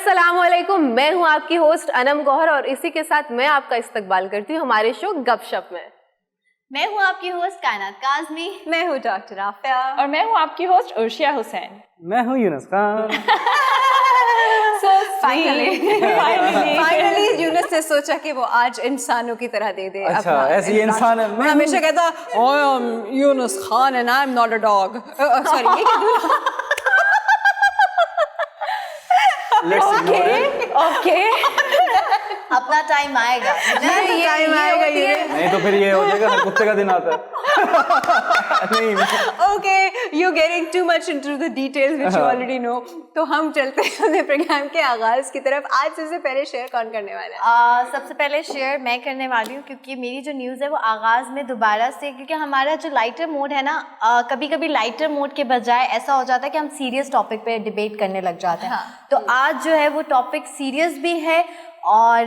अस्सलामुअलैकुम, मैं हूं आपकी होस्ट अनम गौहर और इसी के साथ मैं आपका इस्तकबाल करती हूं हमारे शो गपशप में। मैं हूं आपकी होस्ट कायनात काज़मी। मैं हूं डॉक्टर आफिया और मैं हूं आपकी होस्ट उर्शिया हुसैन। मैं हूं यूनुस खान। So फाइनली यूनुस ने सोचा कि वो आज इंसानों की तरह दे दे। अच्छा, ऐसे ही इंसान है। मैं हमेशा कहता I am Yunus Khan and I am not a dog. Sorry, ये ओके अपना टाइम आएगा। नहीं तो फिर ये हो जाएगा हर कुत्ते का दिन आता है। नहीं okay, you getting too much into the details which you already know. तो हम चलते हैं अपने प्रोग्राम के आगाज की तरफ। आज सबसे पहले शेयर कौन करने वाला है? सबसे पहले शेयर मैं करने वाली हूँ, क्योंकि मेरी जो न्यूज़ है वो आगाज़ में दोबारा से, क्योंकि हमारा जो लाइटर मोड है ना, कभी कभी लाइटर मोड के बजाय ऐसा हो जाता है कि हम सीरियस टॉपिक पे डिबेट करने लग जाते हैं। तो आज जो है वो टॉपिक सीरियस भी है और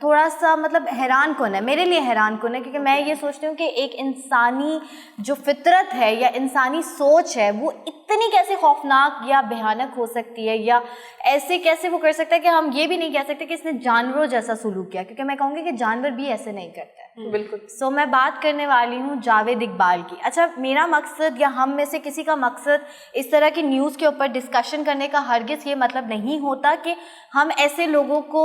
थोड़ा सा मतलब हैरान कुन है, मेरे लिए हैरान कुन है, क्योंकि मैं ये सोचती हूँ कि एक इंसानी जो फितरत है या इंसानी सोच है वो इतनी कैसे खौफनाक या भयानक हो सकती है, या ऐसे कैसे वो कर सकता है कि हम ये भी नहीं कह सकते कि इसने जानवरों जैसा सलूक किया, क्योंकि मैं कहूँगी कि जानवर भी ऐसे नहीं करते। बिल्कुल। सो मैं बात करने वाली हूँ जावेद इकबाल की। अच्छा, मेरा मकसद या हम में से किसी का मकसद इस तरह की न्यूज़ के ऊपर डिस्कशन करने का हरगिज़ ये मतलब नहीं होता कि हम ऐसे लोगों को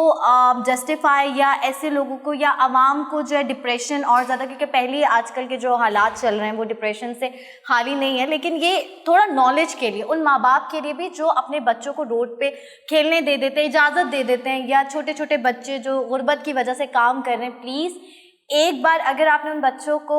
जस्टिफाई या ऐसे लोगों को या आवाम को जो है डिप्रेशन और ज़्यादा, क्योंकि पहले आजकल के जो हालात चल रहे हैं वो डिप्रेशन से खाली नहीं है, लेकिन ये थोड़ा नॉलेज के लिए, उन माँ बाप के लिए भी जो अपने बच्चों को रोड पे खेलने दे देते हैं, इजाज़त दे देते हैं, या छोटे छोटे बच्चे जो गुर्बत की वजह से काम कर रहे हैं, प्लीज़ एक बार अगर आपने उन बच्चों को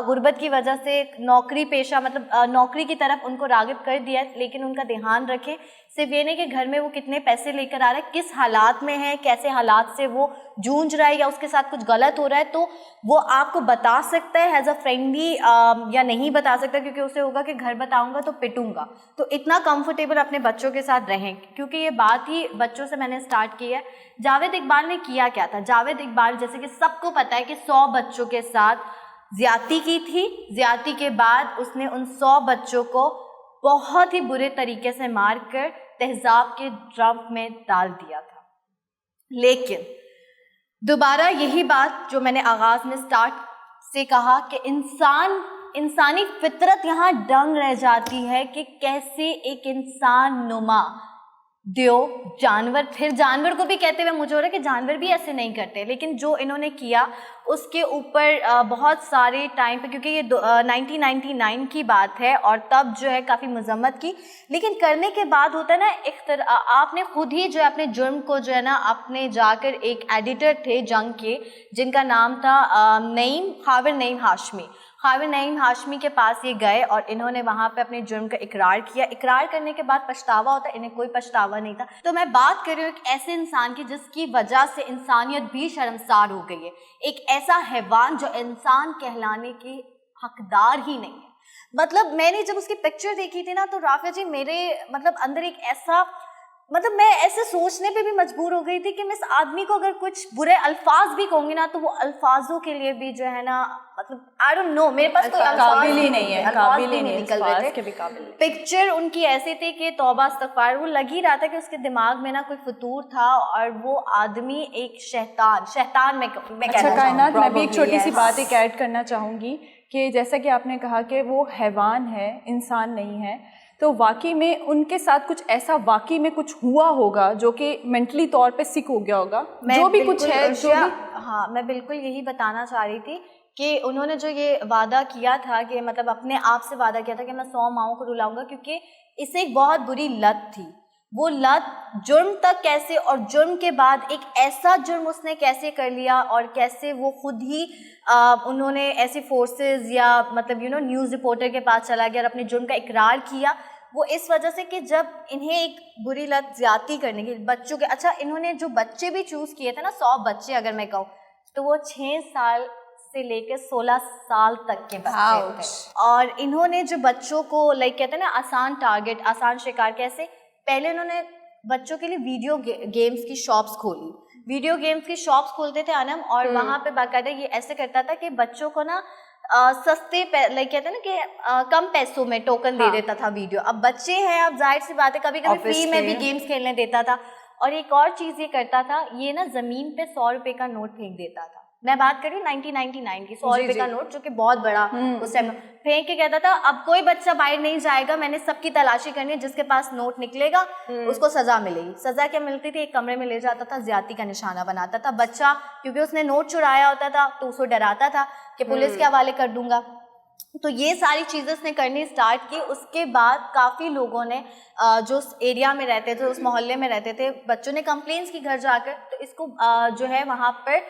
गुर्बत की वजह से नौकरी पेशा मतलब नौकरी की तरफ उनको राग़िब कर दिया, लेकिन उनका ध्यान रखें। सिर्फ ये नहीं कि घर में वो कितने पैसे लेकर आ रहा है, किस हालात में है, कैसे हालात से वो जूझ रहा है, या उसके साथ कुछ गलत हो रहा है, तो वो आपको बता सकता है एज अ फ्रेंडली, या नहीं बता सकता, क्योंकि उसे होगा कि घर बताऊंगा तो पिटूंगा। तो इतना कंफर्टेबल अपने बच्चों के साथ रहें, क्योंकि ये बात ही बच्चों से मैंने स्टार्ट की है। जावेद इकबाल ने किया क्या था? जावेद इकबाल, जैसे कि सबको पता है कि 100 बच्चों के साथ ज्यादती की थी। ज्यादती के बाद उसने उन 100 बच्चों को बहुत ही बुरे तरीके से मारकर तहज़ाब के ड्रम में डाल दिया था। लेकिन दोबारा यही बात जो मैंने आगाज़ में स्टार्ट से कहा कि इंसानी फितरत यहाँ दंग रह जाती है कि कैसे एक इंसान नुमा जानवर, फिर जानवर को भी कहते हुए मुझे हो रहा है कि जानवर भी ऐसे नहीं करते, लेकिन जो इन्होंने किया उसके ऊपर बहुत सारे टाइम पे, क्योंकि ये 1999 की बात है और तब जो है काफ़ी मजम्मत की, लेकिन करने के बाद होता है ना आपने खुद ही जो है अपने जुर्म को जो है ना, आपने जाकर एक एडिटर थे जंग के जिनका नाम था खाविर नईम हाशमी के पास ये गए और इन्होंने वहाँ पे अपने जुर्म का इकरार किया। इकरार करने के बाद पछतावा होता है, इन्हें कोई पछतावा नहीं था। तो मैं बात कर रही हूँ एक ऐसे इंसान की जिसकी वजह से इंसानियत भी शर्मसार हो गई है, एक ऐसा हैवान जो इंसान कहलाने की हकदार ही नहीं है। मतलब मैंने जब उसकी पिक्चर देखी थी ना, तो राफिया जी मेरे मतलब अंदर एक ऐसा, मतलब मैं ऐसे सोचने पे भी मजबूर हो गई थी कि मैं इस आदमी को अगर कुछ बुरे अल्फाज भी कहूँगी ना, तो वो अल्फाजों के लिए भी जो है ना, मतलब आई डोंट नो, मेरे पास कोई अल्फाज ही नहीं है, अल्फाज भी नहीं निकल रहे थे। पिक्चर उनकी ऐसी थी कि तौबा इस्तग़फ़ार, वो लग ही रहा था कि उसके दिमाग में ना कोई फतूर था और वो आदमी एक शैतान में अच्छा कायनात, मैं भी एक छोटी सी बात एक ऐड करना चाहूँगी कि जैसा कि आपने कहा कि वो हैवान है, इंसान नहीं है, तो वाकई में उनके साथ कुछ ऐसा वाकई में कुछ हुआ होगा जो कि मेंटली तौर पे सिक हो गया होगा, जो भी कुछ है जो भी। हाँ, मैं बिल्कुल यही बताना चाह रही थी कि उन्होंने जो ये वादा किया था कि मतलब अपने आप से वादा किया था कि मैं 100 माओं को रुलाऊंगा, क्योंकि इसे एक बहुत बुरी लत थी। वो लत जुर्म तक कैसे, और जुर्म के बाद एक ऐसा जुर्म उसने कैसे कर लिया, और कैसे वो खुद ही उन्होंने ऐसी फोर्सेस या मतलब न्यूज़ रिपोर्टर के पास चला गया और अपने जुर्म का इकरार किया। वो इस वजह से कि जब इन्हें एक बुरी लत ज्यादती करने की बच्चों के, अच्छा इन्होंने जो बच्चे भी चूज़ किए थे ना, 100 बच्चे अगर मैं कहूँ, तो वो 6 साल से लेकर 16 साल तक के बच्चे थे। और इन्होंने जो बच्चों को लाइक कहते हैं ना आसान टारगेट, आसान शिकार, कैसे पहले उन्होंने बच्चों के लिए वीडियो गेम्स की शॉप्स खोली। वीडियो गेम्स की शॉप्स खोलते थे अनम, और वहाँ पे बाकायदा ये ऐसे करता था कि बच्चों को ना सस्ते लाइक कहते हैं ना कि कम पैसों में टोकन दे देता था वीडियो। अब बच्चे हैं, अब जाहिर सी बात है कभी कभी फ्री में भी गेम्स खेलने देता था। और एक और चीज़ ये करता था, ये ना ज़मीन पे 100 रुपये का नोट फेंक देता था। मैं बात कर रही हूँ 1999 की, 100 रुपये का नोट जो कि बहुत बड़ा उस टाइम फेंक के कहता था अब कोई बच्चा बाहर नहीं जाएगा, मैंने सबकी तलाशी करनी है, जिसके पास नोट निकलेगा उसको सजा मिलेगी। सजा क्या मिलती थी? एक कमरे में ले जाता था, ज्यादती का निशाना बनाता था। बच्चा क्योंकि उसने नोट चुराया होता था तो उसको डराता था कि पुलिस के हवाले कर दूंगा। तो ये सारी चीज़ें उसने करनी स्टार्ट की। उसके बाद काफ़ी लोगों ने जो उस एरिया में रहते थे, उस मोहल्ले में रहते थे, बच्चों ने कंप्लेंट्स की घर जाकर। तो इसको जो है वहाँ पर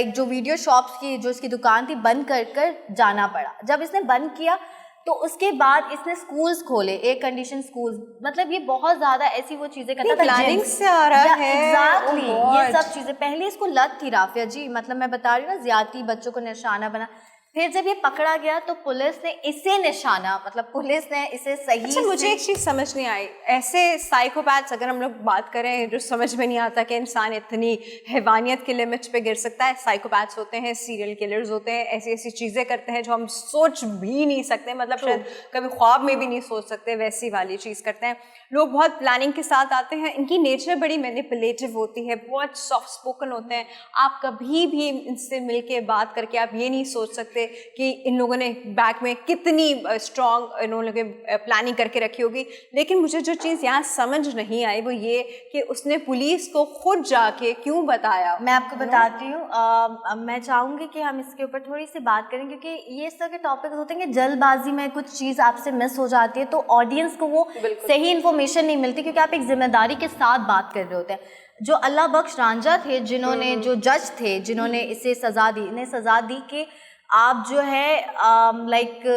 जो वीडियो शॉप्स की जो इसकी दुकान थी बंद कर जाना पड़ा। जब इसने बंद किया तो उसके बाद इसने स्कूल्स खोले, एयर कंडीशन स्कूल्स। मतलब ये बहुत ज़्यादा ऐसी वो चीज़ें करता था, प्लानिंग से आ रहा है। एग्जैक्टली ये सब चीज़ें। पहले इसको लत थी राफिया जी, मतलब मैं बता रही हूँ ना, ज्यादती, बच्चों को निशाना बना। फिर जब ये पकड़ा गया तो पुलिस ने इसे निशाना, मतलब पुलिस ने इसे सही अच्छा, मुझे एक चीज़ समझ नहीं आई, ऐसे साइकोपैथ्स अगर हम लोग बात करें जो समझ में नहीं आता कि इंसान इतनी हैवानियत के लिमिट्स पे गिर सकता है। साइकोपैथ्स होते हैं, सीरियल किलर्स होते हैं, ऐसी ऐसी चीज़ें करते हैं जो हम सोच भी नहीं सकते, मतलब शायद कभी ख्वाब में भी नहीं सोच सकते, वैसी वाली चीज़ करते हैं। लोग बहुत प्लानिंग के साथ आते हैं, इनकी नेचर बड़ी मैनिपुलेटिव होती है, बहुत सॉफ्ट स्पोकन होते हैं। आप कभी भी इनसे मिल के बात करके आप ये नहीं सोच सकते कि इन लोगों ने बैक में कितनी स्ट्रॉन्ग इन लोगों ने प्लानिंग करके रखी होगी। लेकिन मुझे जो चीज़ यहाँ समझ नहीं आई वो ये कि उसने पुलिस को खुद जाके क्यों बताया। मैं आपको बताती हूँ। मैं चाहूँगी कि हम इसके ऊपर थोड़ी सी बात करें, क्योंकि ये इस तरह के टॉपिक्स होते हैं कि जल्दबाजी में कुछ चीज़ आपसे मिस हो जाती है तो ऑडियंस को वो सही इन्फॉर्मेशन नहीं मिलती, क्योंकि आप एक जिम्मेदारी के साथ बात कर रहे होते हैं। जो अल्लाह बख्श रांझा थे, जिन्होंने जो जज थे जिन्होंने इसे सज़ा दी, इन्हें सज़ा दी कि आप जो है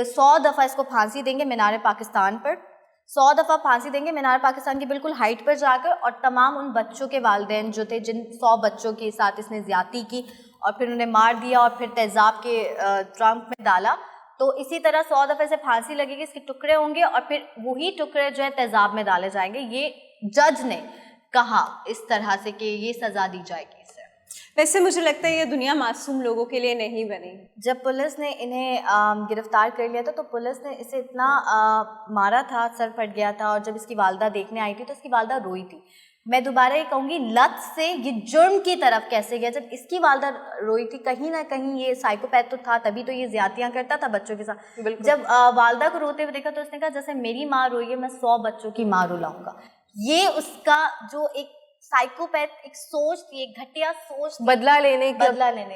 100 दफ़ा इसको फांसी देंगे मीनार पाकिस्तान पर, 100 दफ़ा फांसी देंगे मीनार पाकिस्तान की बिल्कुल हाइट पर जाकर, और तमाम उन बच्चों के वालिदैन जो थे जिन 100 बच्चों के साथ इसने ज़्यादती की और फिर उन्हें मार दिया और फिर तेज़ाब के ट्रंक में डाला। तो इसी तरह 100 दफ़े से फांसी लगेगी, इसके टुकड़े होंगे और फिर वही टुकड़े जो है तेज़ाब में डाले जाएंगे। ये जज ने कहा इस तरह से कि ये सज़ा दी जाएगी। वैसे मुझे लगता है ये दुनिया मासूम लोगों के लिए नहीं बनी। जब पुलिस ने इन्हें गिरफ्तार कर लिया था तो पुलिस ने इसे इतना मारा था, सर फट गया था, और जब इसकी वालदा देखने आई थी तो इसकी वालदा रोई थी। मैं दोबारा ये कहूँगी, लत से ये जुर्म की तरफ कैसे गया। जब इसकी वालदा रोई थी, कहीं ना कहीं ये साइकोपैथ तो था, तभी तो ये ज्यादतियाँ करता था बच्चों के साथ। जब वालदा को रोते हुए देखा तो उसने कहा जैसे मेरी माँ रोई है, मैं 100 बच्चों की माँ रुलाऊंगा। ये उसका जो एक साइकोपैथ एक सोच थी, एक घटिया सोच थी, बदला लेने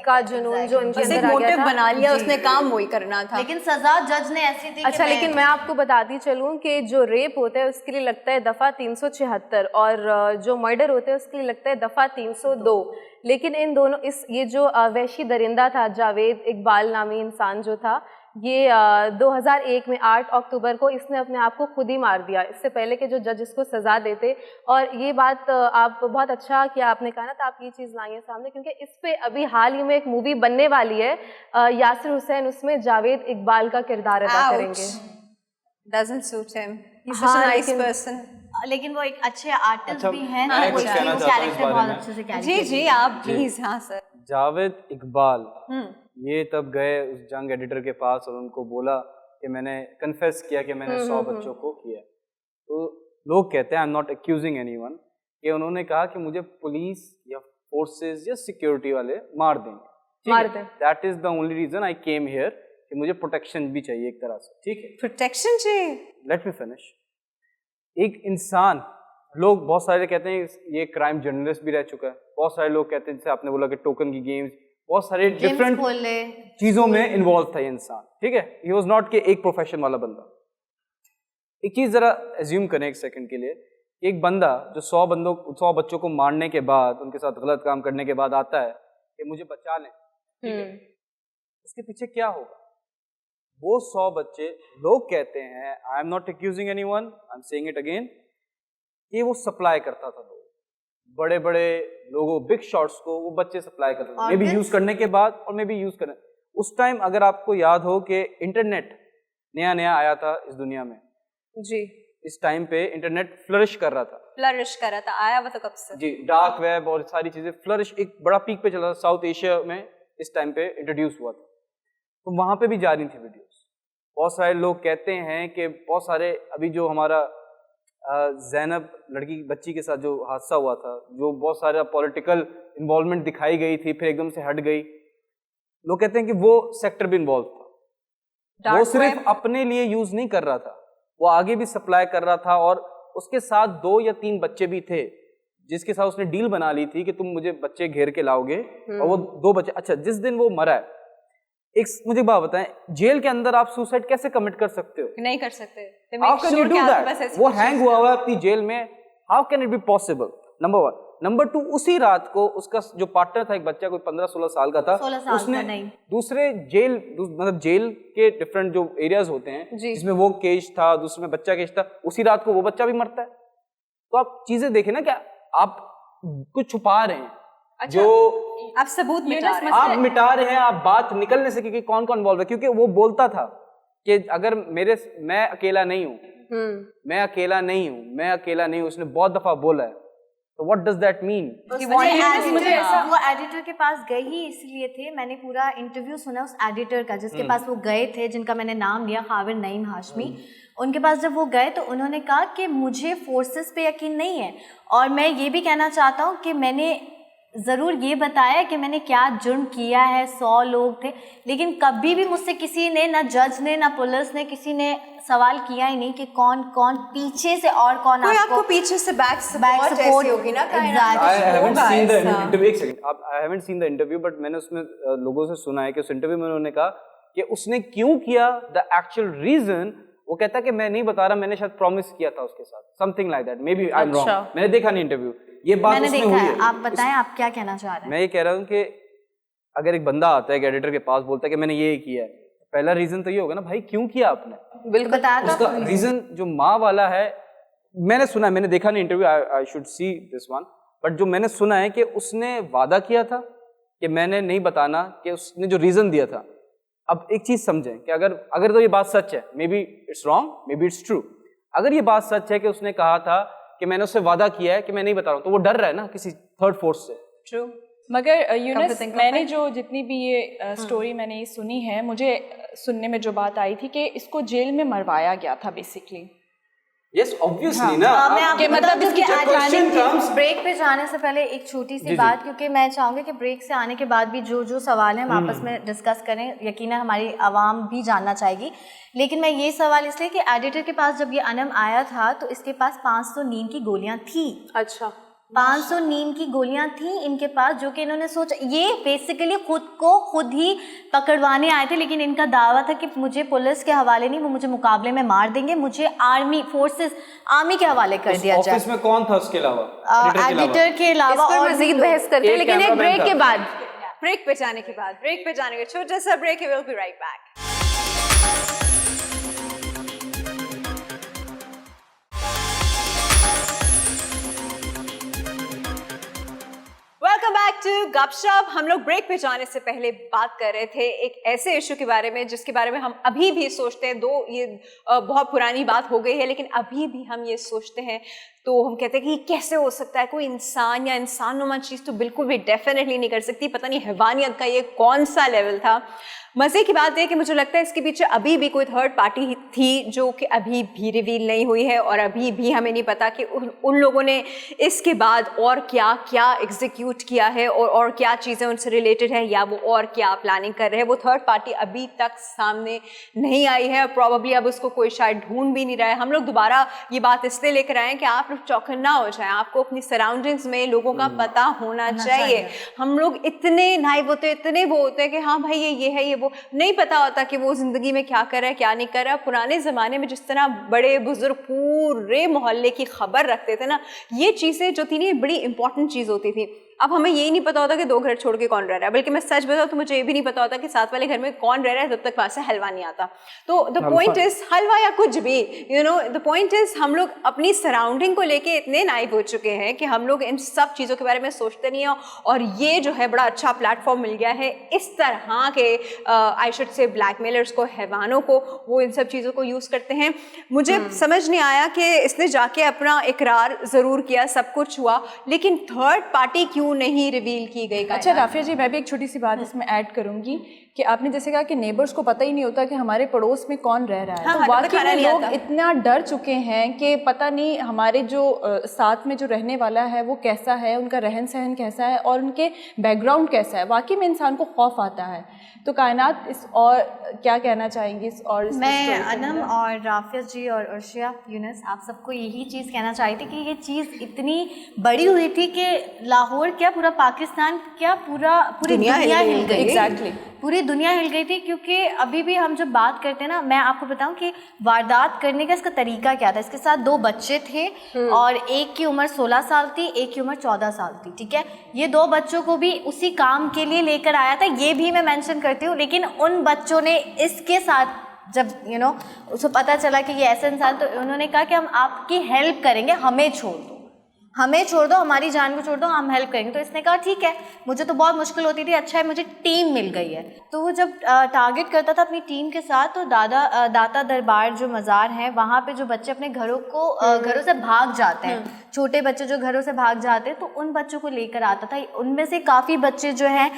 का जुनून जो उनके अंदर आ गया था। बना लिया उसने, काम वही करना था। लेकिन सजा जज ने ऐसी दी। अच्छा, लेकिन मैं आपको बताती चलूँ कि जो रेप होता है उसके लिए लगता है दफ़ा 376 और जो मर्डर होता है उसके लिए लगता है दफ़ा 302। लेकिन इन दोनों ये जो वहशी दरिंदा था जावेद इकबाल नामी इंसान जो था, ये 2001 में 8 अक्टूबर को इसने अपने आप को खुद ही मार दिया, इससे पहले कि जो जज इसको सज़ा देते। और ये बात आप बहुत अच्छा किया आपने कहा ना, तो आप ये चीज़ लाई है सामने, क्योंकि इस पे अभी हाल ही में एक मूवी बनने वाली है, यासिर हुसैन उसमें जावेद इकबाल का किरदार अदा करेंगे। Doesn't suit him. He's such a nice person. लेकिन वो एक अच्छे आर्टिस्ट भी हैं, मैं वो कुछ कहना चाहता हूं इस कैरेक्टर बारे बहुत में। अच्छे से कैरी जी जी आप प्लीज। हाँ सर। जावेद इकबाल ये तब गए उस जंग एडिटर के पास और उनको बोला कि मैंने कन्फेस किया कि मैंने 100 बच्चों को किया। तो लोग कहते हैं, I am not accusing anyone, कि उन्होंने कहा कि मुझे पुलिस या फोर्सेस या सिक्योरिटी वाले मार देंगे। That is the only reason I came here, कि मुझे प्रोटेक्शन भी चाहिए एक तरह से। ठीक है, प्रोटेक्शन चाहिए। Let me finish. एक इंसान, लोग बहुत सारे कहते हैं ये क्राइम जर्नलिस्ट भी रह चुका है, बहुत सारे लोग कहते हैं जैसे आपने बोला कि टोकन की गेम्स, बहुत सारे डिफरेंट चीजों में इन्वॉल्व था ये इंसान। ठीक है, ही वाज नॉट के एक प्रोफेशन वाला बंदा। एक चीज जरा एज्यूम करें एक सेकंड के लिए, एक बंदा जो 100 बच्चों को मारने के बाद, उनके साथ गलत काम करने के बाद आता है कि मुझे बचा लें, ठीक है, उसके पीछे क्या होगा? वो 100 बच्चे, लोग कहते हैं, I am not accusing anyone, I am saying it again, कि वो सप्लाई करता था लोग, बड़े बड़े लोगों, बिग शॉट्स को वो बच्चे सप्लाई करते थे, मे बी यूज करने के बाद और मे बी यूज करने। उस टाइम अगर आपको याद हो कि इंटरनेट नया नया आया था इस दुनिया में जी, इस टाइम पे इंटरनेट फ्लरिश कर रहा था, आया वो तो कब से जी, डार्क वेब और सारी चीजें फ्लरिश, एक बड़ा पीक पे चला था, साउथ एशिया में इस टाइम पे इंट्रोड्यूस हुआ था। तो वहां पे भी जा रही थी वीडियोस। बहुत सारे लोग कहते हैं कि बहुत सारे अभी जो हमारा जैनब लड़की बच्ची के साथ जो हादसा हुआ था, जो बहुत सारा पॉलिटिकल इन्वॉल्वमेंट दिखाई गई थी, फिर एकदम से हट गई, लोग कहते हैं कि वो सेक्टर भी इन्वॉल्व था। वो सिर्फ अपने लिए यूज नहीं कर रहा था, वो आगे भी सप्लाई कर रहा था, और उसके साथ 2 या 3 बच्चे भी थे जिसके साथ उसने डील बना ली थी कि तुम मुझे बच्चे घेर के लाओगे, और वो 2 बच्चे। अच्छा, जिस दिन वो मरा है, एक मुझे बात बताएं, जेल के अंदर आप सुसाइड कैसे कमिट कर सकते हो? नहीं कर सकते। How can you do that? वो हैंग हुआ हुआ है अपनी जेल में, how can it be possible? Number 1। Number 2, उसी रात को उसका जो पार्टनर था, एक बच्चा कोई 15-16 साल का था, उसने दूसरे जेल, मतलब जेल के डिफरेंट जो एरियाज होते हैं जिसमें वो केज था, दूसरे में बच्चा केज था, उसी रात को वो बच्चा भी मरता है। तो आप चीजें देखें ना, क्या आप कुछ छुपा रहे हैं? अच्छा, जो आप सबूत मिटा रहे हैं, आप मिटा रहे हैं, आप बात निकलने से कि कौन कौन इन्वॉल्व है। क्योंकि वो बोलता था कि अगर मैं अकेला नहीं हूँ, मैं अकेला नहीं हूँ, मैं अकेला नहीं हूँ, उसने बहुत दफा बोला है। तो व्हाट डज दैट मीन? वो एडिटर के पास गए ही इसलिए थे, मैंने पूरा इंटरव्यू सुना उस एडिटर का जिसके पास वो गए थे, जिनका मैंने नाम लिया, खाविर नईम हाशमी। उनके पास जब वो गए तो उन्होंने कहा कि मुझे फोर्सेस पे यकीन नहीं है, और मैं ये भी कहना चाहता हूँ कि मैंने ज़रूर ये बताया कि मैंने क्या जुर्म किया है, 100 लोग थे, लेकिन कभी भी मुझसे किसी ने, ना जज ने ना पुलिस ने, किसी ने सवाल किया ही नहीं कि कौन कौन पीछे से और कौन आपको पीछे से बैक सपोर्ट होगी ना। I haven't seen the interview, एक second, I haven't seen the interview, but मैंने उसमें लोगों से सुना है कि उस इंटरव्यू में उन्होंने कहा कि उसने क्यों किया, द एक्चुअल रीजन वो कहता है कि मैं नहीं बता रहा, मैंने शायद प्रॉमिस किया था उसके साथ, something like that, maybe I am wrong, मैंने देखा नहीं इंटरव्यू, ये बात मैंने उसमें देखा हुई है। आप बताएं, आप क्या कहना चाह रहे हैं? मैं ये कह रहा हूँ कि अगर एक बंदा आता है एक एडिटर के पास, बोलता है कि मैंने ये किया है, पहला रीजन तो ये होगा ना, भाई क्यों किया आपने? बिल्कुल बताया था उसका रीजन जो माँ वाला है, मैंने सुना है, मैंने देखा नहीं interview, I should see this one, but जो मैंने सुना है कि उसने वादा किया था कि मैंने नहीं बताना, कि उसने जो रीजन दिया था। अब एक चीज समझें कि अगर तो ये बात सच है, may be it's wrong, may be it's true, अगर ये बात सच है कि उसने कहा था कि मैंने उससे वादा किया है कि मैं नहीं बता रहा हूँ, तो वो डर रहा है ना किसी थर्ड फोर्स से। ट्रू। मगर यूनस, मैंने जो जितनी भी ये स्टोरी मैंने ये सुनी है, मुझे सुनने में जो बात आई थी कि इसको जेल में मरवाया गया था बेसिकली। यस, ऑब्वियसली ना। मैं आपको मतलब इसकी ब्रेक पे जाने से पहले एक छोटी सी बात, क्योंकि मैं चाहूँगी कि ब्रेक से आने के बाद भी जो सवाल हैं हम आपस में डिस्कस करें, यकीनन हमारी आवाम भी जानना चाहेगी। लेकिन मैं ये सवाल इसलिए कि एडिटर के पास जब ये अनम आया था तो इसके पास 500 नींद की गोलियां थी। अच्छा, 500 नींद की गोलियां थी इनके पास, जो कि इन्होंने सोचा, ये बेसिकली खुद ही पकड़वाने आए थे, लेकिन इनका दावा था कि मुझे पुलिस के हवाले नहीं, वो मुझे मुकाबले में मार देंगे, मुझे आर्मी के हवाले कर दिया जाए। ऑफिस में कौन था उसके अलावा? एडिटर के अलावा। और मजीद बहस करते हैं, लेकिन एक ब्रेक के बाद, ब्रेक पे जाने के छोटा सा break, will be right back. Welcome back to Gupshup. हम लोग ब्रेक पे जाने से पहले बात कर रहे थे एक ऐसे इशू के बारे में जिसके बारे में हम अभी भी सोचते हैं, दो ये बहुत पुरानी बात हो गई है, लेकिन अभी भी हम ये सोचते हैं, तो हम कहते हैं कि कैसे हो सकता है, कोई इंसान या इंसानुमा चीज़ तो बिल्कुल भी डेफिनेटली नहीं कर सकती, पता नहीं हैवानियत का ये कौन सा लेवल था। मज़े की बात है कि मुझे लगता है इसके पीछे अभी भी कोई थर्ड पार्टी थी जो कि अभी भी रिवील नहीं हुई है, और अभी भी हमें नहीं पता कि उन लोगों ने इसके बाद और क्या क्या एग्जीक्यूट किया है, और क्या चीज़ें उनसे रिलेटेड है, या वो और क्या प्लानिंग कर रहे हैं। वो थर्ड पार्टी अभी तक सामने नहीं आई है, और प्रॉबली अब उसको कोई शायद ढूंढ भी नहीं रहा है। हम लोग दोबारा ये बात इसलिए लेकर आए कि आप लोग चौकन्ना हो जाए, आपको अपनी सराउंडिंग्स में लोगों का पता होना चाहिए। हम लोग इतने नाइव होते, इतने वो होते हैं कि हाँ भाई ये है, ये वो नहीं पता होता कि वो जिंदगी में क्या कर रहा है, क्या नहीं कर रहा है। पुराने ज़माने में जिस तरह बड़े बुजुर्ग पूरे मोहल्ले की खबर रखते थे ना, ये चीज़ें जो थी ना, बड़ी इंपॉर्टेंट चीज़ होती थी। अब हमें यही नहीं पता होता कि 2 घर छोड़ के कौन रह रहा है, बल्कि मैं सच बताऊँ तो मुझे ये भी नहीं पता होता कि साथ वाले घर में कौन रह रहा है जब तक वहाँ से हलवा नहीं आता। तो द पॉइंट इज, हलवा या कुछ भी, द पॉइंट इज, हम लोग अपनी सराउंडिंग को लेके इतने नाइव हो चुके हैं कि हम लोग इन सब चीज़ों के बारे में सोचते नहीं हैं, और ये जो है बड़ा अच्छा प्लेटफॉर्म मिल गया है इस तरह के आई शुड से ब्लैकमेलर्स को, हैवानों को, वो इन सब चीज़ों को यूज़ करते हैं। मुझे समझ नहीं आया कि इसने जाके अपना इकरार ज़रूर किया, सब कुछ हुआ, लेकिन थर्ड पार्टी क्यों क्यों नहीं रिवील की गई? अच्छा राफिया जी, मैं भी एक छोटी सी बात इसमें ऐड करूंगी कि आपने जैसे कहा कि नेबर्स को पता ही नहीं होता कि हमारे पड़ोस में कौन रह रहा है। हाँ, तो हाँ, वाकई बताना में नहीं लोग आता। इतना डर चुके हैं कि पता नहीं हमारे जो साथ में जो रहने वाला है वो कैसा है, उनका रहन सहन कैसा है और उनके बैकग्राउंड कैसा है। वाकई में इंसान को खौफ आता है। तो कायनात इस और क्या कहना चाहेंगी इस और इस मैं story के अनम अंदर? और राफिया जी और अर्शिया, यूनस, आप सबको यही चीज़ कहना चाहती थी कि ये चीज़ इतनी बड़ी हुई थी कि लाहौर क्या, पूरा पाकिस्तान क्या, पूरी दुनिया हिल गई। Exactly. पूरी दुनिया हिल गई थी, क्योंकि अभी भी हम जब बात करते हैं ना, मैं आपको बताऊं कि वारदात करने का इसका तरीका क्या था। इसके साथ 2 बच्चे थे और एक की उम्र 16 साल थी, एक की उम्र 14 साल थी, ठीक है। ये 2 बच्चों को भी उसी काम के लिए लेकर आया था, ये भी मैं मेंशन करती हूँ। लेकिन उन बच्चों ने इसके साथ जब उसको पता चला कि ये ऐसा इंसान, तो उन्होंने कहा कि हम आपकी हेल्प करेंगे, हमें छोड़ दो, हमारी जान को छोड़ दो, हम हेल्प करेंगे। तो इसने कहा ठीक है, मुझे तो बहुत मुश्किल होती थी, अच्छा है मुझे टीम मिल गई है। तो वो जब टारगेट करता था अपनी टीम के साथ, तो दाता दरबार जो मज़ार है, वहाँ पे जो बच्चे अपने घरों से भाग जाते हैं, छोटे बच्चे जो घरों से भाग जाते हैं, तो उन बच्चों को लेकर आता था। उनमें से काफ़ी बच्चे जो हैं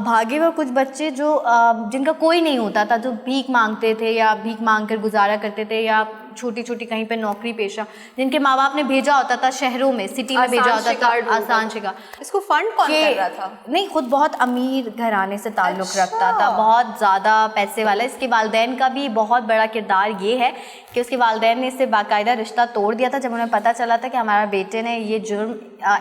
भागे हुए, कुछ बच्चे जो जिनका कोई नहीं होता था, जो भीख मांगते थे या भीख मांग कर गुजारा करते थे, या छोटी छोटी कहीं पे नौकरी पेशा, जिनके माँ बाप ने भेजा होता था शहरों में, सिटी में भेजा होता था, आसान शिकार। इसको फंड कौन कर रहा था? नहीं, खुद बहुत अमीर घराने से ताल्लुक़ रखता था, बहुत ज़्यादा पैसे वाला। इसके वालिदैन का भी बहुत बड़ा किरदार ये है कि उसके वालिदैन ने इससे बाकायदा रिश्ता तोड़ दिया था जब उन्हें पता चला था कि हमारा बेटे ने ये जुर्म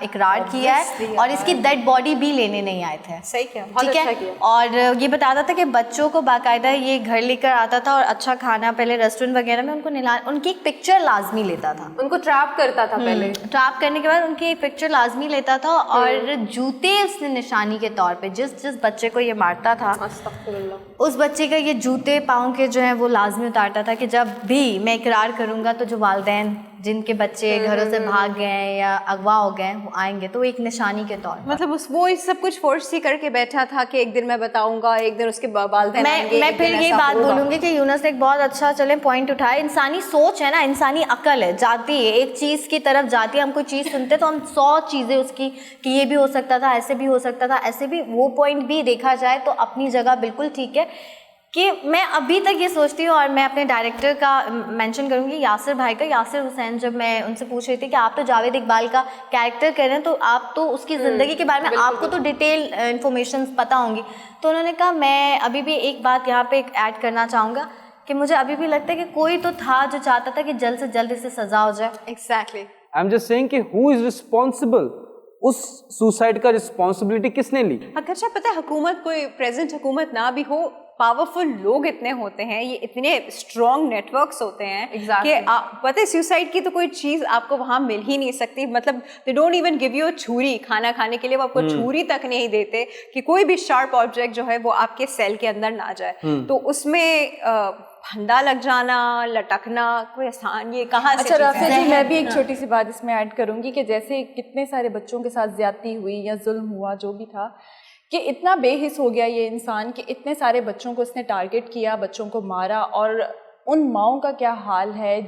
इकरार किया है, और इसकी डेड बॉडी भी लेने नहीं आए थे। सही क्या, ठीक है। और ये बताता था कि बच्चों को बाकायदा ये घर लेकर आता था और अच्छा खाना, पहले रेस्टोरेंट वगैरह में उनकी एक पिक्चर लाजमी लेता था, उनको ट्रैप करता था पहले। ट्रैप करने के बाद उनकी एक पिक्चर लाजमी लेता था, और जूते उसने निशानी के तौर पे जिस बच्चे को ये मारता था, उस बच्चे का ये जूते पाँव के जो है वो लाजमी उतारता था कि जब भी मैं इकरार करूँगा तो जो वालिदैन जिनके बच्चे घरों से भाग गए हैं या अगवा हो गए वो आएंगे, तो एक निशानी के तौर पर। मतलब वो सब कुछ फोर्स ही करके बैठा था कि एक दिन मैं बताऊंगा, एक दिन उसके वालिदैन आएंगे। मैं फिर ये बात बोलूँगी कि यूनस ने एक बहुत अच्छा पॉइंट उठाया। इंसानी सोच है ना, इंसानी अकल है, जाती है एक चीज़ की तरफ जाती है। हम कोई चीज़ सुनते तो हम 100 चीज़ें उसकी कि ये भी हो सकता था, ऐसे भी हो सकता था, ऐसे भी, वो पॉइंट भी देखा जाए तो अपनी जगह बिल्कुल ठीक है। कि मैं अभी तक ये सोचती हूँ, और मैं अपने डायरेक्टर का मेंशन करूँगी, यासिर भाई का, यासिर हुसैन, जब मैं उनसे पूछ रही थी कि आप तो जावेद इकबाल का कैरेक्टर कर रहे हैं, तो आप तो उसकी ज़िंदगी के बारे में आपको तो डिटेल इन्फॉर्मेशन पता होंगी। तो उन्होंने कहा मैं अभी भी एक बात यहाँ पे ऐड करना चाहूँगा कि मुझे अभी भी लगता है कि कोई तो था जो चाहता था कि जल्द से जल्द इसे सज़ा हो जाए। Exactly. I am just saying कि हु इज रिस्पॉन्सिबल, उस सुसाइड का रिस्पॉन्सिबिलिटी किसने ली? अच्छा, पता है हुकूमत, कोई प्रेजेंट हुकूमत ना भी हो, पावरफुल लोग इतने होते हैं, ये इतने स्ट्रॉन्ग नेटवर्क्स होते हैं कि पता है सुसाइड की तो कोई चीज़ आपको वहाँ मिल ही नहीं सकती। मतलब they don't even give you छुरी, खाना खाने के लिए वो आपको छुरी तक नहीं देते कि कोई भी शार्प ऑब्जेक्ट जो है वो आपके सेल के अंदर ना जाए। तो उसमें फंदा लग जाना, लटकना कोई आसान, ये कहाँ से? अच्छा राफिया जी, मैं भी एक छोटी सी बात इसमें ऐड करूंगी कि जैसे कितने सारे बच्चों के साथ ज्यादती हुई या जुल्म हुआ, जो भी था, कि इतना बेहिस हो गया ये इंसान कि इतने सारे बच्चों को इसने टारगेट किया, बच्चों को मारा, और उन माओं का क्या हाल है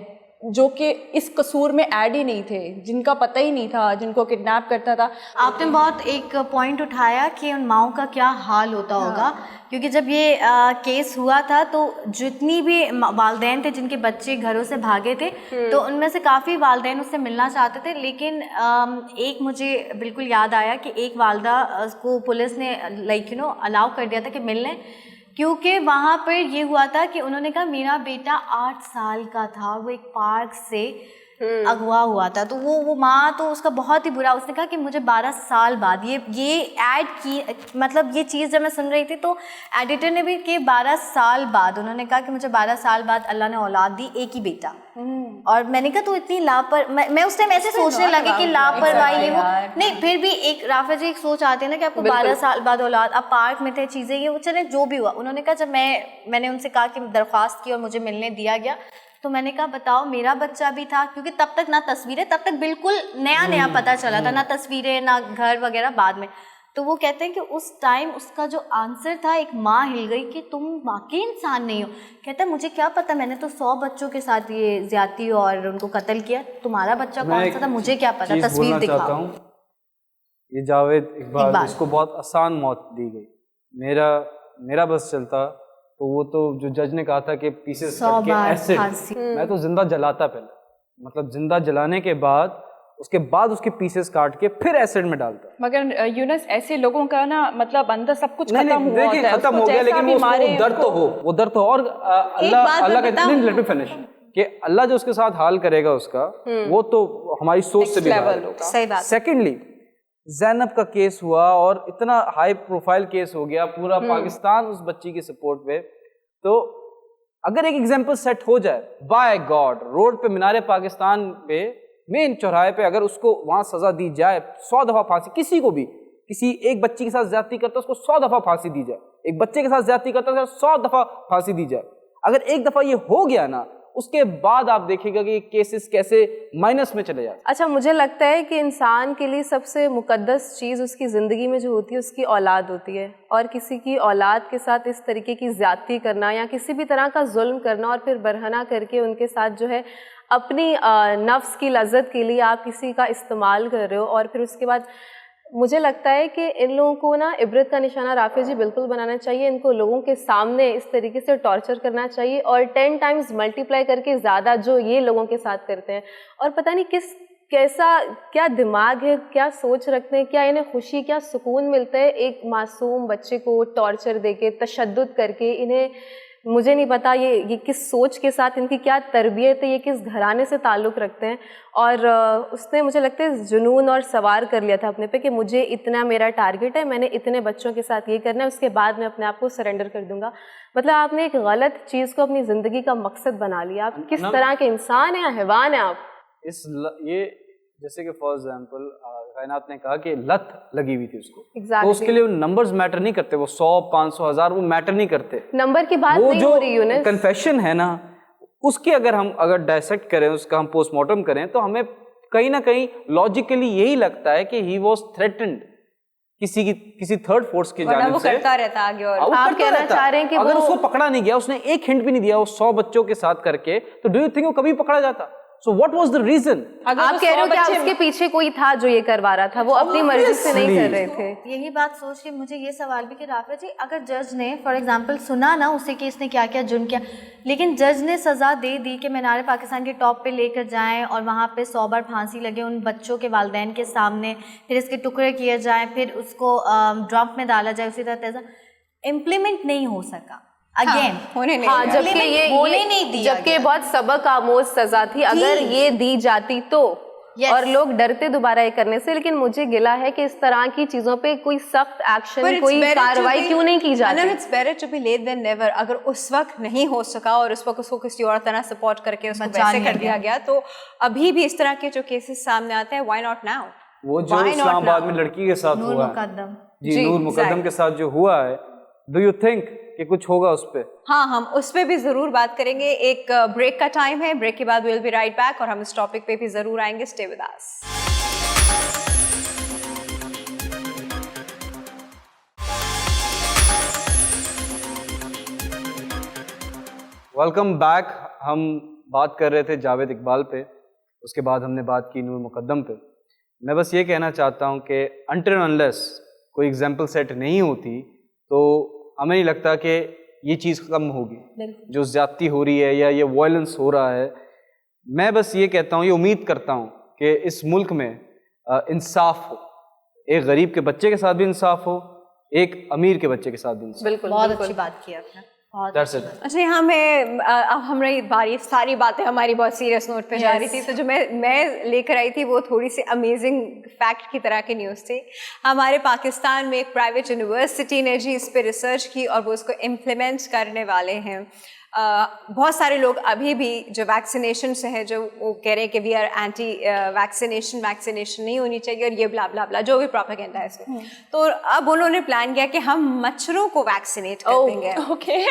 जो कि इस कसूर में ऐड ही नहीं थे, जिनका पता ही नहीं था, जिनको किडनैप करता था। आपने बहुत एक पॉइंट उठाया कि उन माओं का क्या हाल होता होगा, क्योंकि जब ये केस हुआ था तो जितनी भी वालिदैन थे जिनके बच्चे घरों से भागे थे, तो उनमें से काफ़ी वालिदैन उससे मिलना चाहते थे। लेकिन एक मुझे बिल्कुल याद आया कि एक वालदा को पुलिस ने अलाउ कर दिया था कि मिलने, क्योंकि वहाँ पर ये हुआ था कि उन्होंने कहा मेरा बेटा 8 साल का था और वो एक पार्क से अगवा हुआ था। तो वो माँ, तो उसका बहुत ही बुरा, उसने कहा कि मुझे 12 साल बाद ये ऐड की, मतलब ये चीज़ जब मैं सुन रही थी तो एडिटर ने भी कि 12 साल बाद, उन्होंने कहा कि मुझे 12 साल बाद अल्लाह ने औलाद दी, एक ही बेटा। और मैंने कहा तो इतनी मैं उस टाइम ऐसे सोचने लगी कि लापरवाही वो नहीं, फिर भी एक राफिया जी एक सोच आती है ना कि आपको 12 साल बाद औलाद, आप पार्क में थे, चीज़ें ये, वो चले जो भी हुआ। उन्होंने कहा जब मैंने उनसे कहा कि दरख्वास्त की और मुझे मिलने दिया गया, तो मैंने कहा बताओ मेरा बच्चा भी था, क्योंकि तब तक ना तस्वीरें, तब तक बिल्कुल नया पता चला था, ना तस्वीरें ना घर वगैरह बाद में। तो वो कहते हैं कि उस टाइम उसका जो आंसर था, एक माँ हिल गई कि तुम वाकई इंसान नहीं हो। कहता है मुझे क्या पता, मैंने तो 100 बच्चों के साथ ये ज्यादती और उनको कत्ल किया, तुम्हारा बच्चा कौन सा था मुझे क्या पता, तस्वीर दिखाओ। ये जावेद इकबाल, इसको बहुत आसान मौत दी गई। मेरा बस चलता तो वो तो जो जज ने कहा था कि पीसेस काट के एसिड, मैं तो जिंदा जलाता पहले, मतलब जिंदा जलाने के बाद उसके बाद उसके पीसेस काट के फिर एसिड में डालता। मगर यूनुस ऐसे लोगों का ना मतलब अंदर सब कुछ खत्म हुआ होता है, खत्म हो गया, लेकिन वो दर्द तो हो, वो दर्द तो। और अल्लाह कहते हैं, लेट मी फिनिश, कि अल्लाह जो उसके साथ हाल करेगा उसका, वो तो हमारी सोच से भी बाहर होगा। सही बात। सेकेंडली, ज़ैनब का केस हुआ और इतना हाई प्रोफाइल केस हो गया, पूरा पाकिस्तान उस बच्ची की सपोर्ट पे। तो अगर एक एग्जांपल सेट हो जाए, बाय गॉड, रोड पे मीनारे पाकिस्तान पे मेन चौराहे पे अगर उसको वहां सजा दी जाए, 100 दफा फांसी, किसी को भी, किसी एक बच्ची के साथ ज्यादती करता है उसको 100 दफा फांसी दी जाए, एक बच्चे के साथ ज्यादती करता है 100 दफा फांसी दी जाए। अगर एक दफा ये हो गया ना, उसके बाद आप देखिएगा कि केसेस कैसे माइनस में चले जाते हैं। अच्छा, मुझे लगता है कि इंसान के लिए सबसे मुकद्दस चीज़ उसकी ज़िंदगी में जो होती है उसकी औलाद होती है, और किसी की औलाद के साथ इस तरीके की ज़्यादती करना या किसी भी तरह का जुल्म करना और फिर बरहना करके उनके साथ जो है अपनी नफ्स की लज्जत के लिए आप किसी का इस्तेमाल कर रहे हो, और फिर उसके बाद मुझे लगता है कि इन लोगों को ना इबरत का निशाना राफिज जी बिल्कुल बनाना चाहिए। इनको लोगों के सामने इस तरीके से टॉर्चर करना चाहिए और 10 टाइम्स मल्टीप्लाई करके ज़्यादा जो ये लोगों के साथ करते हैं। और पता नहीं क्या दिमाग है, क्या सोच रखते हैं, क्या इन्हें खुशी, क्या सुकून मिलता है एक मासूम बच्चे को टॉर्चर देके, तशद्दुद करके। इन्हें, मुझे नहीं पता ये किस सोच के साथ, इनकी क्या तरबियत है, ये किस घराने से ताल्लुक़ रखते हैं। और उसने, मुझे लगता है, जुनून और सवार कर लिया था अपने पे कि मुझे इतना मेरा टारगेट है, मैंने इतने बच्चों के साथ ये करना है, उसके बाद मैं अपने आप को सरेंडर कर दूंगा। मतलब आपने एक गलत चीज़ को अपनी ज़िंदगी का मकसद बना लिया। आप किस तरह के इंसान हैं या हैवान हैं आप? ये जैसे कि फॉर एग्जाम्पल कायनात ने कहा कि लत लगी हुई थी उसको, exactly. तो उसके लिए नंबर्स मैटर नहीं करते, वो 100, 500, 1000 वो मैटर नहीं करते। नंबर की बात नहीं हो रही यूनुस। कन्फेशन है ना, उसकी अगर डायसेक्ट करें, उसका हम पोस्टमार्टम करें, तो हमें कहीं ना कहीं लॉजिकली यही लगता है कि ही वाज थ्रेटन्ड किसी थर्ड फोर्स की जानिब से। करता रहता आगे। और आप कहना चाह रहे हैं कि अगर उसको पकड़ा नहीं गया, उसने एक हिंट भी नहीं दिया वो 100 बच्चों के साथ करके, तो डू यू थिंक वो कभी पकड़ा जाता? So what was the reason? आप कह रहे हो कि उसके पीछे कोई था जो ये करवा रहा था, वो अपनी मर्जी से नहीं कर रहे थे। यही बात सोच के मुझे ये सवाल भी कि राफिज जी, अगर जज ने फॉर एग्जांपल सुना ना उसे कि इसने क्या क्या जुर्म किया, लेकिन जज ने सज़ा दे दी कि मीनार पाकिस्तान के टॉप पे लेकर जाएं और वहाँ पे 100 बार फांसी लगे उन बच्चों के वालिदैन के सामने, फिर इसके टुकड़े किए जाएं, फिर उसको ड्रम में डाला जाए, उसी तरह तेज़ा इम्प्लीमेंट नहीं हो सका। अगेन होने नहीं, हाँ, जबकि ये बहुत सबक आमोज सजा थी, अगर ये दी जाती तो। और लोग डरते दोबारा ये करने से। लेकिन मुझे गिला है कि इस तरह की चीजों पे कोई सख्त एक्शन, कोई कार्रवाई क्यों नहीं की जाती। It's better to be late than never. अगर उस वक्त नहीं हो सका और उस वक्त उसको किसी और तरह सपोर्ट करके उसको वैसे कर दिया गया, तो अभी भी इस तरह के जो केसेस सामने आते हैं, व्हाई नॉट नाउ? वो जो इस्लामाबाद में लड़की के साथ हुआ, नूर मुकद्दम के साथ जो हुआ है, डू यू थिंक कि कुछ होगा उस पे? हाँ, हम उस पे भी जरूर बात करेंगे। एक ब्रेक का टाइम है, ब्रेक के बाद we will be right back और हम इस टॉपिक पे भी जरूर आएंगे। Stay with us. Welcome back. हम बात कर रहे थे जावेद इकबाल पे, उसके बाद हमने बात की नूर मुकद्दम पे। मैं बस ये कहना चाहता हूँ कि अनटिल अनलेस कोई एग्जाम्पल सेट नहीं होती तो हमें नहीं लगता कि ये चीज़ कम होगी, जो ज़्यादती हो रही है या ये वायलेंस हो रहा है। मैं बस ये कहता हूँ, ये उम्मीद करता हूँ कि इस मुल्क में इंसाफ हो, एक गरीब के बच्चे के साथ भी इंसाफ हो, एक अमीर के बच्चे के साथ भी इंसाफ। बिल्कुल, बहुत अच्छी बात की आपने। अच्छा, यहाँ मैं अब हमारी बारी, सारी बातें हमारी बहुत सीरियस नोट पे जा रही थी, तो जो मैं लेकर आई थी वो थोड़ी सी अमेजिंग फैक्ट की तरह की न्यूज़ थी। हमारे पाकिस्तान में एक प्राइवेट यूनिवर्सिटी ने जी इस पे रिसर्च की और वो उसको इम्प्लीमेंट करने वाले हैं। बहुत सारे लोग अभी भी जो वैक्सीनेशन से है, जो वो कह रहे हैं कि वी आर एंटी वैक्सीनेशन नहीं होनी चाहिए और ये ब्ला ब्ला ब्ला, जो भी प्रोपेगेंडा है इसमें। तो अब उन्होंने प्लान किया कि हम मच्छरों को वैक्सीनेट कर देंगे। ओके,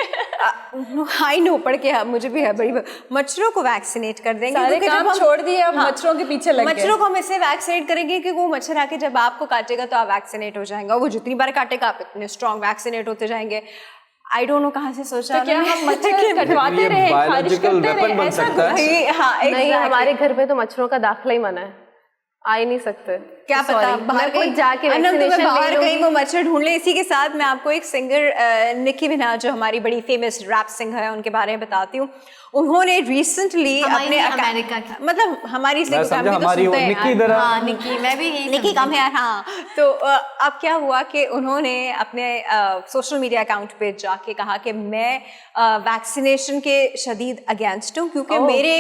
आई नो, पढ़ के मुझे भी है बड़ी, मच्छरों को वैक्सीनेट कर देंगे। सारे काम छोड़ दिए, अब मच्छरों के पीछे लग गए। मच्छरों को हम इससे वैक्सीनेट करेंगे कि वो मच्छर आके जब आपको काटेगा तो आप वैक्सीनेट हो जाएंगे, और वो जितनी बार काटेगा आप इतने स्ट्रॉन्ग वैक्सीनेट होते जाएंगे। आई डोंट नो कहाँ से सोचा। तो क्या हम मच्छर कटवाते रहे, खारिज करते रहे, ऐसा कुछ? हाँ, नहीं, हमारे घर पे तो मच्छरों का दाखिला ही मना है, आ ही नहीं सकते। क्या पता Sorry, बाहर मैं खुद कहीं जाके अनंत में vaccination बाहर ले कहीं लूंगी। वो मच्छर ढूंढ ले। इसी के साथ मैं आपको एक सिंगर निकी मिनाज जो हमारी बड़ी फेमस रैप सिंगर है उनके बारे में बताती हूँ। उन्होंने रिसेंटली हमारी अपने नहीं, अमेरिका की। मतलब हमारी मैं समझा हमारी वो निक्की इधर हाँ निकी, मैं भी यही निकी कम है हाँ। तो अब क्या हुआ कि उन्होंने अपने सोशल मीडिया अकाउंट पे जाके कहा कि मैं वैक्सीनेशन के शदीद अगेंस्ट हूँ क्योंकि मेरे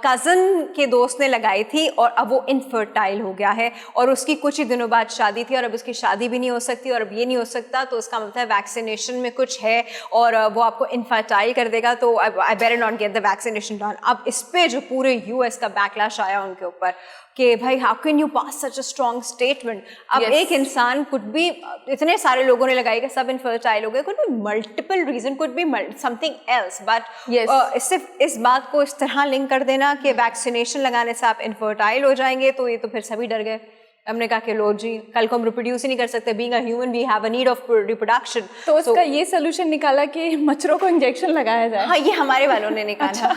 कज़न के दोस्त ने लगाई थी और अब वो इनफर्टाइल हो गया है और उसकी कुछ ही दिनों बाद शादी थी और अब उसकी शादी भी नहीं हो सकती और अब ये नहीं हो सकता, तो उसका मतलब है वैक्सीनेशन में कुछ है और वो आपको इनफर्टाइल कर देगा, तो I better not get the vaccination done. अब इस पे जो पूरे यूएस का बैकलैश आया उनके ऊपर कि भाई how can you pass such a strong statement. अब Yes. एक इंसान कुड भी, इतने सारे लोगों ने लगाई कि सब इनफर्टाइल हो गए, could be multiple reason, could be something else, but Yes. सिर्फ इस बात को इस तरह लिंक कर देना कि वैक्सीनेशन लगाने से आप इनफर्टाइल हो जाएंगे, तो ये तो फिर सभी डर गए। हमने कहा कि लो जी कल को हम रिप्रोड्यूस ही नहीं कर सकते, being a human we have a need of reproduction. तो उसका ये सोल्यूशन निकाला कि मच्छरों को इंजेक्शन लगाया जाए। हाँ, ये हमारे वालों ने निकाला।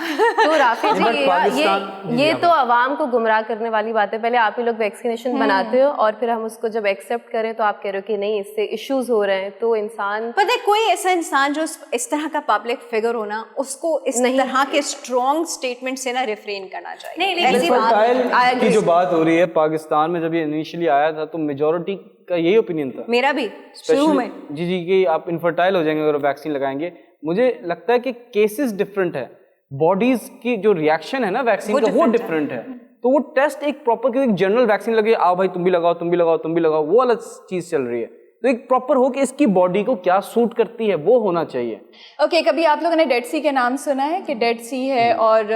तो राफी जी But पाकिस्तान- जी, ये आप तो आवाम को गुमराह करने वाली बात है। पहले आप ही लोग वैक्सीनेशन बनाते हो और फिर हम उसको जब एक्सेप्ट करें तो आप कह रहे हो कि नहीं इससे इश्यूज हो रहे हैं, तो इंसान पता है कोई ऐसा इंसान जो इस तरह का पब्लिक फिगर हो ना, उसको इस तरह के स्ट्रॉन्ग स्टेटमेंट से ना रिफ्रेन करना चाहिए। नहीं, लेकिन ऐसी बात- I इनफर्टाइल की agree। जो बात हो रही है, पाकिस्तान में जब ये इनिशियली आया था तो मेजोरिटी का यही ओपिनियन था मेरा भी शुरू में। जी जी कि आप इनफर्टाइल हो जाएंगे अगर वैक्सीन लगाएंगे। मुझे लगता है कि केसेस डिफरेंट है, बॉडीज की जो रिएक्शन है ना वैक्सीन का वो डिफरेंट है। तो वो टेस्ट एक प्रॉपर, क्योंकि जनरल वैक्सीन लगे आओ भाई तुम भी लगाओ तुम भी लगाओ तुम भी लगाओ, वो अलग चीज चल रही है। तो एक प्रॉपर हो कि इसकी बॉडी को क्या सूट करती है वो होना चाहिए। ओके, कभी आप लोगों ने डेड सी के नाम सुना है कि डेड सी है और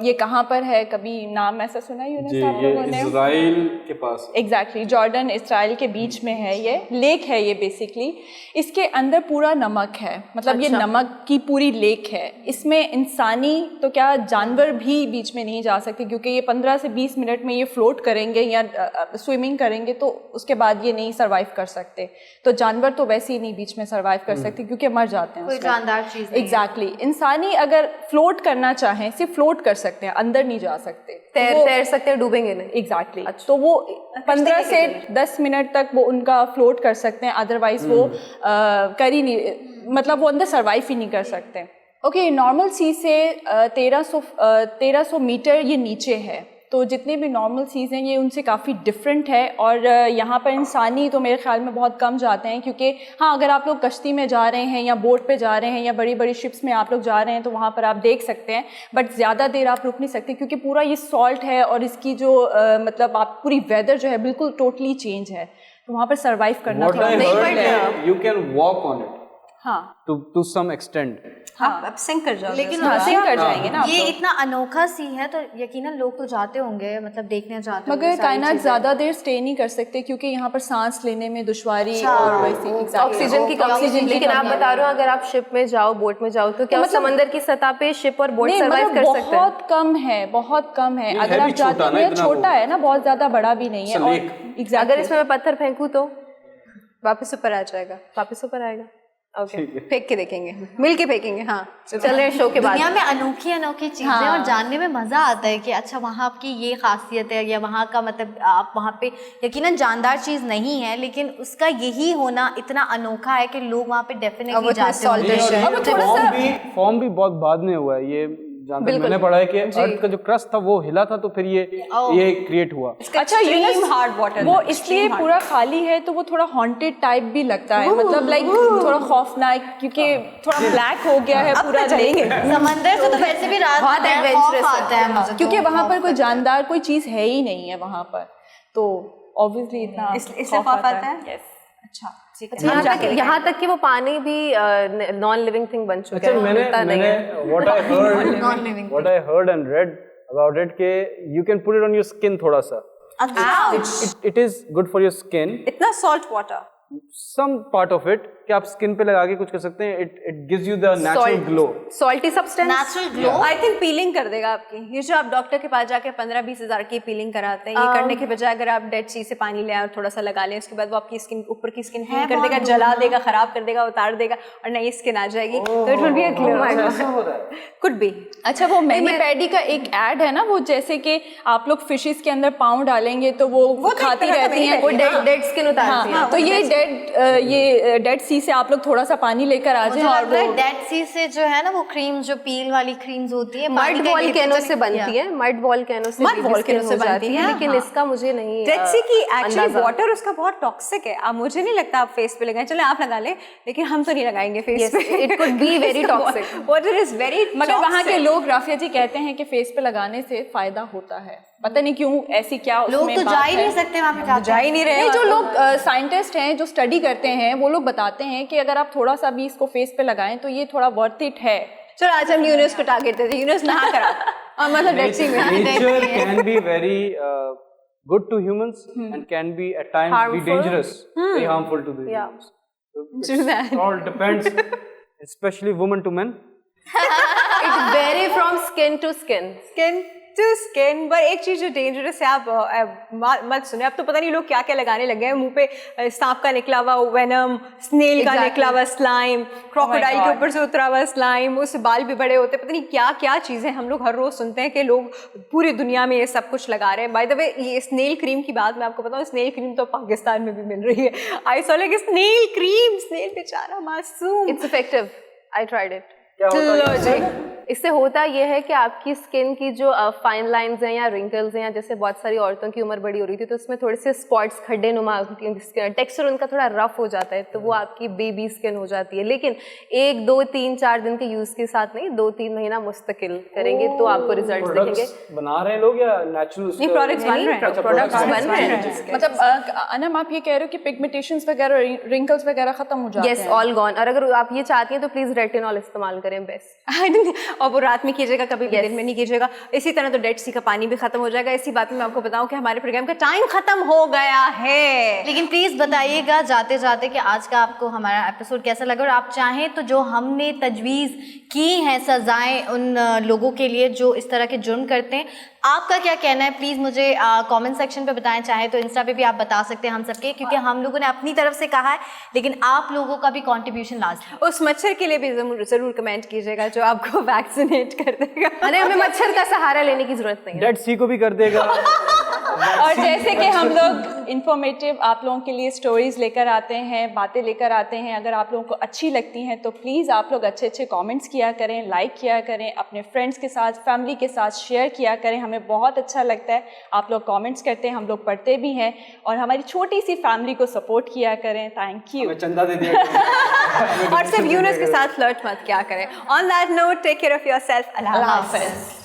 ये कहाँ पर है? कभी नाम ऐसा सुना है यूनुस आप लोगों ने? इजराइल के पास एग्जैक्टली जॉर्डन इसराइल के बीच में है, ये लेक है ये बेसिकली। इसके अंदर पूरा नमक है, मतलब ये नमक की पूरी लेक है। इसमें इंसानी तो क्या जानवर भी बीच में नहीं जा सकते क्योंकि ये 15 से 20 मिनट में ये फ्लोट करेंगे या स्विमिंग करेंगे, तो उसके बाद ये नहीं सर्वाइव कर सकते। तो जानवर तो वैसे ही नहीं बीच में सर्वाइव कर सकते क्योंकि मर जाते हैं कोई उसमें। जानदार चीज नहीं है। एग्जैक्टली इंसानी अगर फ्लोट करना चाहें सिर्फ फ्लोट कर सकते हैं, अंदर नहीं जा सकते। तैर सकते हैं, डूबेंगे नहीं। एग्जैक्टली तो वो 15 से 10 मिनट तक वो उनका फ्लोट कर सकते हैं, अदरवाइज वो कर ही नहीं, मतलब वो अंदर सर्वाइव ही नहीं कर सकते। ओके, नॉर्मल सी से 1300 मीटर ये नीचे है, तो जितने भी नॉर्मल सीज़ हैं ये उनसे काफ़ी डिफरेंट है। और यहाँ पर इंसानी तो मेरे ख्याल में बहुत कम जाते हैं क्योंकि हाँ अगर आप लोग कश्ती में जा रहे हैं या बोट पे जा रहे हैं या बड़ी बड़ी शिप्स में आप लोग जा रहे हैं तो वहाँ पर आप देख सकते हैं, बट ज़्यादा देर आप रुक नहीं सकते क्योंकि पूरा ये सॉल्ट है और इसकी जो मतलब आप पूरी वेदर जो है बिल्कुल टोटली चेंज है, तो वहाँ पर सर्वाइव करना थोड़ा you can walk on it हाँ टू सम एक्सटेंट। आप सिंक कर जाओगे। लेकिन हाँ, सिंक कर जाएंगे ना आप ये लोग। इतना अनोखा सी है तो यकीनन लोग तो जाते होंगे, मतलब देखने जाते होंगे मगर सारी कायनात चीजें। ज़्यादा देर स्टे नहीं कर सकते क्योंकि यहाँ पर सांस लेने में दुश्वारी और वैसी ऑक्सीजन की कमी। लेकिन आप बता रहे हो अगर आप शिप में जाओ, बोट में जाओ, तो क्या मतलब- समंदर की सतह पे शिप और बोट नहीं, सर्वाइव मतलब कर सकते हैं? बहुत कम है, बहुत कम है। ये अगर है आप भी जाते छोटा ना, हैं इतना छोटा वो। है ना, बहुत ज्यादा बड़ा भी नहीं है। और It's अगर इसमें मैं पत्थर फेंकूं तो वापस ऊपर आ जाएगा। वापस ऊपर आएगा। ओके, फेंक के देखेंगे, मिल के फेंकेंगे। हाँ चल रहे हैं शो के बाद। दुनिया में अनोखी अनोखी चीजें और जानने में मजा आता है कि अच्छा वहाँ की ये खासियत है या वहाँ का मतलब आप वहाँ पे यकीनन जानदार चीज नहीं है लेकिन उसका यही होना इतना अनोखा है कि लोग वहाँ पे डेफिनेटली जाते हैं। फॉर्म भी बहुत बाद में हुआ है ये, जहाँ तक मैंने पढ़ा है कि अर्थ का जो क्रस्ट था वो हिला था तो फिर ये क्रिएट हुआ। अच्छा extreme hard water वो था, इसलिए extreme पूरा खाली है तो वो थोड़ा हॉन्टेड टाइप भी लगता है, मतलब लाइक थोड़ा खौफनाक क्योंकि थोड़ा ब्लैक हो गया है पूरा लेक। समंदर से तो वैसे भी रात बहुत में adventurous खौफ आता है मुझे तो। क्योंकि वहाँ पर कोई जानदार कोई चीज़ है ही नहीं है वहाँ पर, तो ऑब्वियसली इतना इससे खौफ आता है? Yes. अच्छा यहाँ तक कि वो पानी भी नॉन लिविंग थिंग बन चुका अच्छा है, मिलता नहीं मैंने है। what I heard and read about it कि you can put it on your skin थोड़ा सा, it is good for your skin। इतना salt water some part of it कि आप स्किन पे लगा के कुछ कर सकते हैं. It gives you the natural glow. Salty substance, natural glow. I think piling कर देगा आपकी. ये जो आप डॉक्टर के पास जाके 15-20 हज़ार की पीलिंग कराते हैं, ये करने के बजाय अगर आप डेड सी से पानी ले आए और थोड़ा सा लगा लें, उसके बाद वो आपकी स्किन, ऊपर की स्किन हील कर देगा, जला देगा, खराब कर देगा, उतार देगा और नई स्किन आ जाएगी. तो it will be a glow. Could be. अच्छा, वो मैनी-पैडी का एक ऐड है ना, वो जैसे कि आप लोग फिशेस के अंदर पाँव डालेंगे तो वो खाती रहती हैं, वो डेड स्किन उतारती है. तो ये डेड सी से आप लोग थोड़ा सा पानी लेकर आ जाएं और वो डेड सी से जो है ना वो क्रीम, जो पील वाली क्रीम्स होती है, मड वॉल्केनो से बनती है. मड वॉल्केनो से हो जाती है, लेकिन इसका मुझे नहीं. डेड सी की एक्चुअली वाटर उसका बहुत टॉक्सिक है. अब मुझे नहीं लगता आप फेस पे लगाएं. चलो आप लगा लें, लेकिन हम तो नहीं लगाएंगे फेस पे. It could be very toxic. Water is very. मगर वहाँ के लोग, राफिया जी, कहते हैं कि फेस पे लगाने से फायदा होता है. पता नहीं क्यों, ऐसी क्या लोग उसमें तो बात जा ही है. नहीं सकते वहाँ पे, जा ही नहीं रहे. नहीं, जो लोग साइंटिस्ट हैं, जो स्टडी करते हैं, वो लोग बताते हैं कि अगर आप थोड़ा सा भी इसको फेस पे लगाएं तो ये थोड़ा वर्थ इट है. चलो आज हम यूनिवर्स को टारगेट देते हैं. यूनिवर्स नहा करा और मतलब डेड सी में. Nature can be very good to humans and can be at times be Harmful. dangerous, very harmful to the humans. So True that. it all depends, especially women to men. It vary from skin to skin. Skin to skin. पर एक चीज जो dangerous है, आप मत सुने. अब तो पता नहीं लोग क्या क्या लगाने लगे हैं मुंह पे. सांप का निकला हुआ वेनम, स्नेल का निकला हुआ स्लाइम, क्रोकोडाइल के ऊपर से उतरा हुआ स्लाइम, उससे बाल भी बड़े होते हैं. पता नहीं क्या क्या चीजें हम लोग हर रोज सुनते हैं कि लोग पूरी दुनिया में ये सब कुछ लगा रहे हैं. बाय द वे, ये स्नेल क्रीम की बात मैं आपको बताऊं, स्नेल क्रीम तो पाकिस्तान में भी मिल रही है. I saw like snail cream. Snail बेचारा मासूम. It's effective. I tried it. चलो जी. इससे होता यह है कि आपकी स्किन की जो फाइन लाइंस हैं या रिंकल्स हैं, या जैसे बहुत सारी औरतों की उम्र बड़ी हो रही थी तो उसमें थोड़े से स्पॉट्स, खड्डे नुमा होती हैं, स्किन टेक्सचर उनका थोड़ा रफ हो जाता है, तो वो आपकी बेबी स्किन हो जाती है. लेकिन 1, 2, 3, 4 दिन के यूज के साथ नहीं, 2-3 महीना मुस्तकिल करेंगे तो आपको रिजल्ट दिखेंगे. बना रहे हैं लोग या नेचुरल? नहीं, प्रोडक्ट्स बन रहे हैं. प्रोडक्ट्स बन रहे हैं. मतलब अनम, आप ये कह रहे हो कि पिगमेंटेशंस वगैरह, रिंकल्स वगैरह खत्म हो जाते हैं? Yes, all gone. और अगर आप ये चाहती हैं तो प्लीज रेटिनॉल इस्तेमाल करें, बेस्ट. और वो रात में कीजिएगा, कभी भी दिन में नहीं कीजिएगा. इसी तरह तो डेड सी का पानी भी खत्म हो जाएगा. इसी बात में मैं आपको बताऊं कि हमारे प्रोग्राम का टाइम खत्म हो गया है. लेकिन प्लीज़ बताइएगा जाते जाते कि आज का आपको हमारा एपिसोड कैसा लगा, और आप चाहें तो जो हमने तजवीज़ की हैं सज़ाएं उन लोगों के लिए जो इस तरह के जुर्म करते हैं, आपका क्या कहना है प्लीज़ मुझे कमेंट सेक्शन पे बताएं. चाहे तो इंस्टा पे भी आप बता सकते हैं हम सबके, क्योंकि हम लोगों ने अपनी तरफ से कहा है, लेकिन आप लोगों का भी कंट्रीब्यूशन लाजमी. उस मच्छर के लिए भी जरूर कमेंट कीजिएगा जो आपको वैक्सीनेट कर देगा. अरे हमें मच्छर का सहारा लेने की जरूरत नहीं है. डेड सी को भी कर देगा. और जैसे कि हम लोग इंफॉर्मेटिव आप लोगों के लिए स्टोरीज लेकर आते हैं, बातें लेकर आते हैं, अगर आप लोगों को अच्छी लगती हैं तो प्लीज़ आप लोग अच्छे अच्छे कमेंट्स किया करें, लाइक किया करें, अपने फ्रेंड्स के साथ, फैमिली के साथ शेयर किया करें. हमें बहुत अच्छा लगता है आप लोग कमेंट्स करते हैं, हम लोग पढ़ते भी हैं, और हमारी छोटी सी फैमिली को सपोर्ट किया करें. Thank you. चंदा दे दिया. और सिर्फ यूनिवर्स के साथ फ्लर्ट मत क्या करें. On that note, take care of yourself. अल्लाह हाफ़िज़.